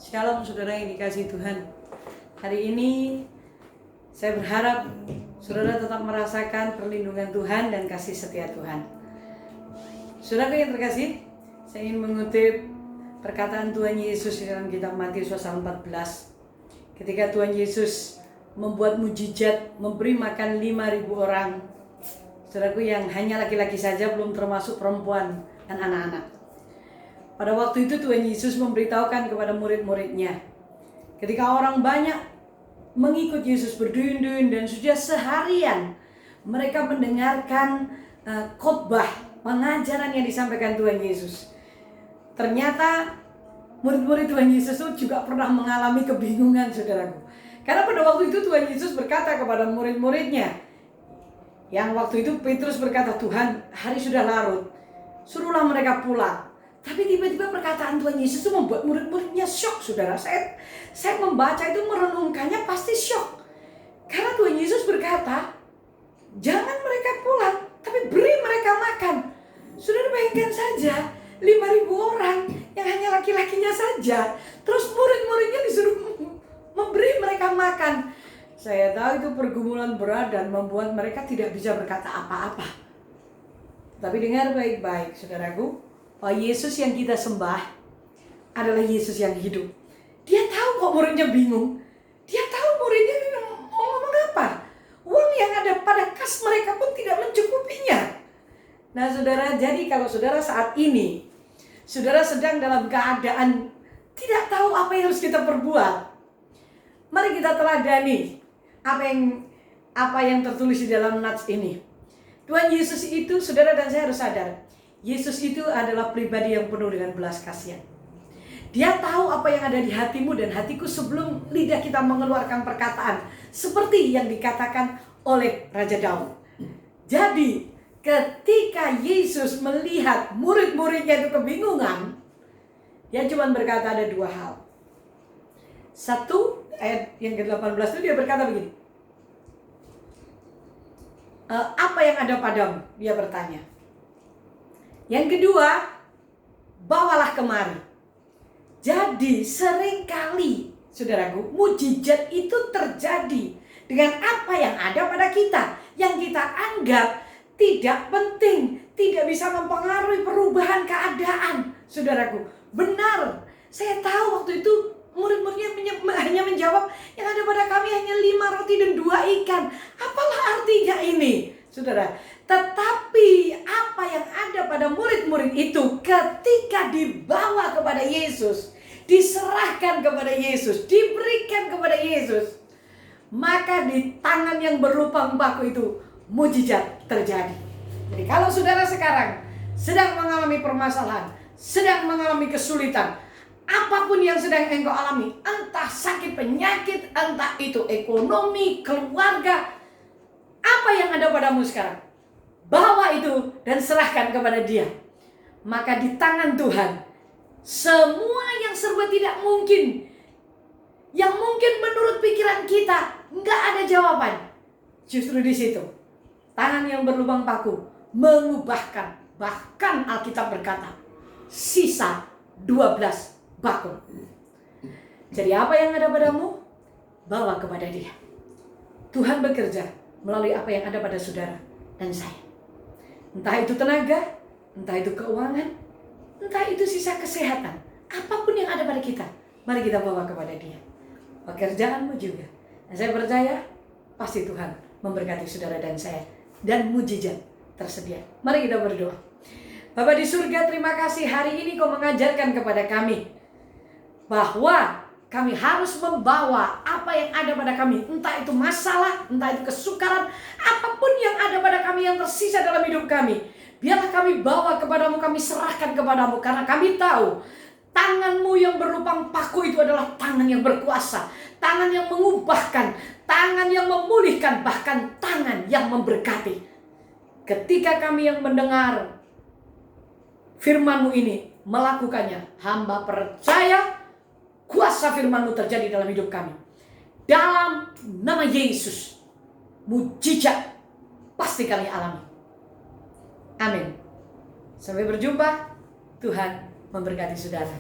Shalom saudara yang dikasihi Tuhan. Hari ini saya berharap saudara tetap merasakan perlindungan Tuhan dan kasih setia Tuhan. Saudara yang terkasih, saya ingin mengutip perkataan Tuhan Yesus di dalam kitab Matius pasal 14. Ketika Tuhan Yesus membuat mujizat, memberi makan 5.000 orang. Saudaraku, yang hanya laki-laki saja, belum termasuk perempuan dan anak-anak. Pada waktu itu Tuhan Yesus memberitahukan kepada murid-muridnya, ketika orang banyak mengikut Yesus berduyun-duyun dan sudah seharian mereka mendengarkan khotbah, pengajaran yang disampaikan Tuhan Yesus. Ternyata murid-murid Tuhan Yesus itu juga pernah mengalami kebingungan, saudaraku. Karena pada waktu itu Tuhan Yesus berkata kepada murid-muridnya, yang waktu itu Petrus berkata, "Tuhan, hari sudah larut, suruhlah mereka pulang." Tapi tiba-tiba perkataan Tuhan Yesus itu membuat murid-muridnya syok, saudara. Saya membaca itu, merenungkannya pasti syok. Karena Tuhan Yesus berkata, jangan mereka pulang, tapi beri mereka makan. Saudara, bayangkan saja, 5.000 orang yang hanya laki-lakinya saja. Terus murid-muridnya disuruh memberi mereka makan. Saya tahu itu pergumulan berat dan membuat mereka tidak bisa berkata apa-apa. Tapi dengar baik-baik, saudaraku. Bahwa Yesus yang kita sembah adalah Yesus yang hidup. Dia tahu kok muridnya bingung. Dia tahu muridnya mau ngomong apa. Uang yang ada pada kas mereka pun tidak mencukupinya. Nah saudara, jadi kalau saudara saat ini saudara sedang dalam keadaan tidak tahu apa yang harus kita perbuat, mari kita teladani apa yang tertulis di dalam nats ini. Tuhan Yesus itu, saudara dan saya harus sadar, Yesus itu adalah pribadi yang penuh dengan belas kasihan. Dia tahu apa yang ada di hatimu dan hatiku sebelum lidah kita mengeluarkan perkataan, seperti yang dikatakan oleh Raja Daud. Jadi ketika Yesus melihat murid-muridnya itu kebingungan, dia cuma berkata ada dua hal. Satu, ayat yang ke-18 itu dia berkata begini, apa yang ada padamu? Dia bertanya. Yang kedua, bawalah kemari. Jadi seringkali, saudaraku, mujizat itu terjadi dengan apa yang ada pada kita, yang kita anggap tidak penting, tidak bisa mempengaruhi perubahan keadaan. Saudaraku, benar, saya tahu waktu itu murid-muridnya hanya menjawab, yang ada pada kami hanya 5 roti dan 2 ikan. Apalah artinya ini, saudara? Tetapi apa yang ada pada murid-murid itu ketika dibawa kepada Yesus, diserahkan kepada Yesus, diberikan kepada Yesus, maka di tangan yang berlubang paku itu mujizat terjadi. Jadi kalau saudara sekarang sedang mengalami permasalahan, sedang mengalami kesulitan, apapun yang sedang engkau alami, entah sakit penyakit, entah itu ekonomi, keluarga, apa yang ada padamu sekarang, bawa itu dan serahkan kepada Dia. Maka di tangan Tuhan, semua yang serba tidak mungkin, yang mungkin menurut pikiran kita nggak ada jawaban, justru di situ tangan yang berlubang paku mengubahkan. Bahkan Alkitab berkata, sisa 12 bakul. Jadi apa yang ada padamu, bawa kepada Dia. Tuhan bekerja melalui apa yang ada pada saudara dan saya. Entah itu tenaga, entah itu keuangan, entah itu sisa kesehatan, apapun yang ada pada kita, mari kita bawa kepada Dia. Pekerjaanmu juga. Dan saya percaya pasti Tuhan memberkati saudara dan saya, dan mujizat tersedia. Mari kita berdoa. Bapa di surga, terima kasih hari ini Kau mengajarkan kepada kami bahwa kami harus membawa apa yang ada pada kami, entah itu masalah, entah itu kesukaran, apapun yang ada pada kami yang tersisa dalam hidup kami, biarlah kami bawa kepadamu, kami serahkan kepadamu, karena kami tahu tangan-Mu yang berlubang paku itu adalah tangan yang berkuasa, tangan yang mengubahkan, tangan yang memulihkan, bahkan tangan yang memberkati. Ketika kami yang mendengar firman-Mu ini melakukannya, hamba percaya kuasa firman-Mu terjadi dalam hidup kami. Dalam nama Yesus, mujizat pasti kami alami. Amin. Sampai berjumpa. Tuhan memberkati saudara.